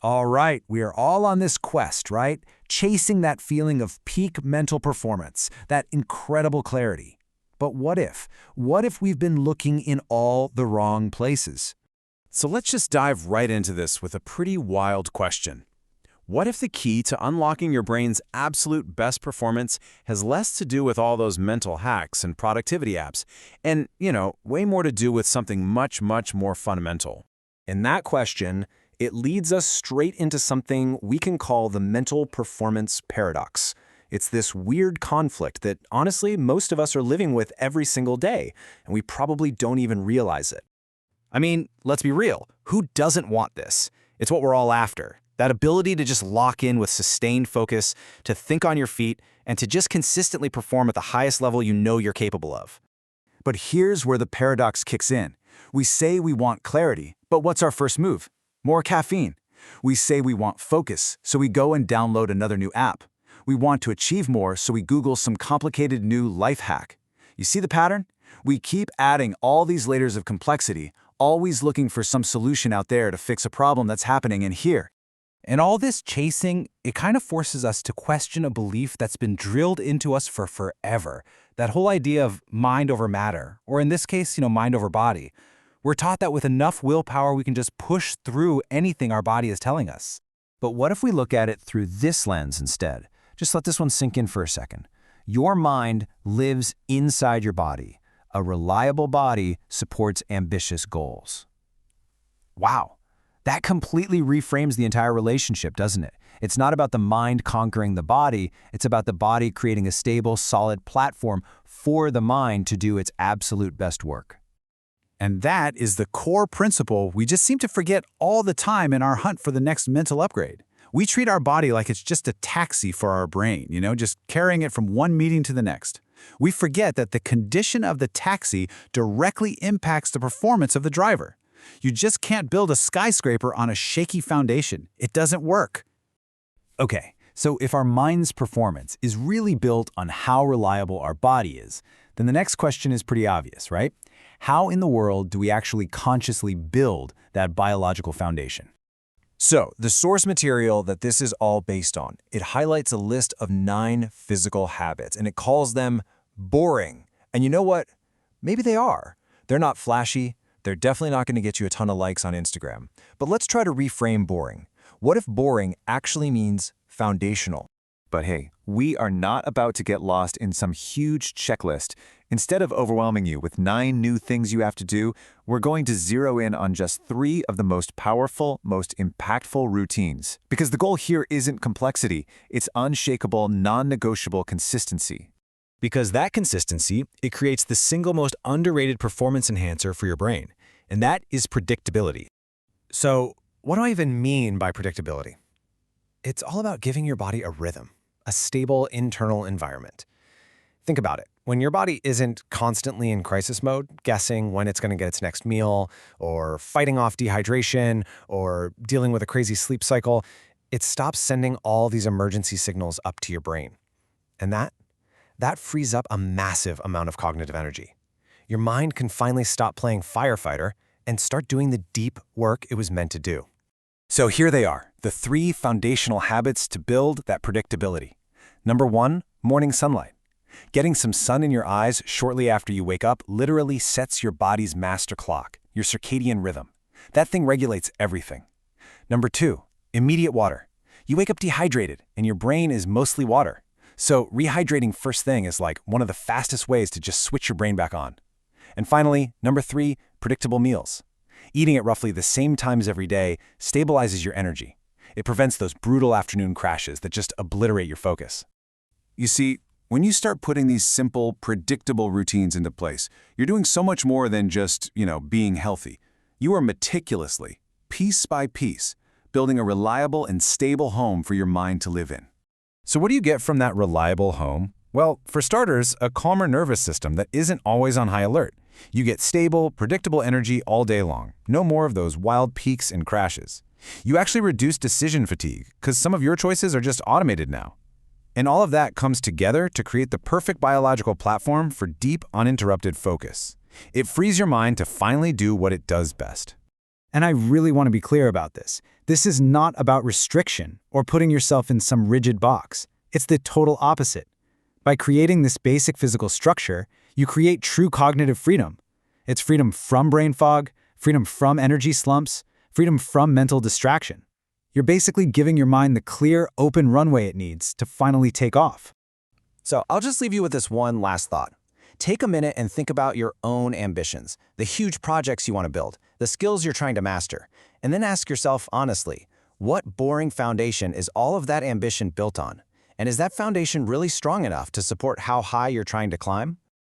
All right, we are all on this quest, right? Chasing that feeling of peak mental performance, that incredible clarity. But what if? What if we've been looking in all the wrong places? So let's just dive right into this with a pretty wild question. What if the key to unlocking your brain's absolute best performance has less to do with all those mental hacks and productivity apps, and, way more to do with something much, much more fundamental? In that question, it leads us straight into something we can call the mental performance paradox. It's this weird conflict that, honestly, most of us are living with every single day, and we probably don't even realize it. I mean, let's be real. Who doesn't want this? It's what we're all after. That ability to just lock in with sustained focus, to think on your feet, and to just consistently perform at the highest level you know you're capable of. But here's where the paradox kicks in. We say we want clarity, but what's our first move? More caffeine. We say we want focus, so we go and download another new app. We want to achieve more, so we Google some complicated new life hack. You see the pattern? We keep adding all these layers of complexity, always looking for some solution out there to fix a problem that's happening in here. And all this chasing, it kind of forces us to question a belief that's been drilled into us for forever. That whole idea of mind over matter, or in this case, mind over body. We're taught that with enough willpower, we can just push through anything our body is telling us. But what if we look at it through this lens instead? Just let this one sink in for a second. Your mind lives inside your body. A reliable body supports ambitious goals. Wow. That completely reframes the entire relationship, doesn't it? It's not about the mind conquering the body, it's about the body creating a stable, solid platform for the mind to do its absolute best work. And that is the core principle we just seem to forget all the time in our hunt for the next mental upgrade. We treat our body like it's just a taxi for our brain, just carrying it from one meeting to the next. We forget that the condition of the taxi directly impacts the performance of the driver. You just can't build a skyscraper on a shaky foundation. It doesn't work. Okay, so if our mind's performance is really built on how reliable our body is, then the next question is pretty obvious, right? How in the world do we actually consciously build that biological foundation? So, the source material that this is all based on, it highlights a list of 9 physical habits, and it calls them boring. And you know what? Maybe they are. They're not flashy. They're definitely not going to get you a ton of likes on Instagram. But let's try to reframe boring. What if boring actually means foundational? But hey, we are not about to get lost in some huge checklist. Instead of overwhelming you with 9 new things you have to do, we're going to zero in on just 3 of the most powerful, most impactful routines. Because the goal here isn't complexity, it's unshakable, non-negotiable consistency. Because that consistency, it creates the single most underrated performance enhancer for your brain, and that is predictability. So, what do I even mean by predictability? It's all about giving your body a rhythm, a stable internal environment. Think about it. When your body isn't constantly in crisis mode, guessing when it's going to get its next meal, or fighting off dehydration, or dealing with a crazy sleep cycle, it stops sending all these emergency signals up to your brain. And that frees up a massive amount of cognitive energy. Your mind can finally stop playing firefighter and start doing the deep work it was meant to do. So here they are, the 3 foundational habits to build that predictability. Number 1, morning sunlight. Getting some sun in your eyes shortly after you wake up literally sets your body's master clock, your circadian rhythm. That thing regulates everything. Number 2, immediate water. You wake up dehydrated, and your brain is mostly water. So rehydrating first thing is like one of the fastest ways to just switch your brain back on. And finally, number 3, predictable meals. Eating at roughly the same times every day stabilizes your energy. It prevents those brutal afternoon crashes that just obliterate your focus. You see, when you start putting these simple, predictable routines into place, you're doing so much more than just, being healthy. You are meticulously, piece by piece, building a reliable and stable home for your mind to live in. So what do you get from that reliable home? Well, for starters, a calmer nervous system that isn't always on high alert. You get stable, predictable energy all day long. No more of those wild peaks and crashes. You actually reduce decision fatigue because some of your choices are just automated now. And all of that comes together to create the perfect biological platform for deep, uninterrupted focus. It frees your mind to finally do what it does best. And I really want to be clear about this. This is not about restriction or putting yourself in some rigid box. It's the total opposite. By creating this basic physical structure, you create true cognitive freedom. It's freedom from brain fog, freedom from energy slumps, freedom from mental distraction. You're basically giving your mind the clear, open runway it needs to finally take off. So I'll just leave you with this one last thought. Take a minute and think about your own ambitions, the huge projects you want to build, the skills you're trying to master, and then ask yourself honestly, what boring foundation is all of that ambition built on? And is that foundation really strong enough to support how high you're trying to climb?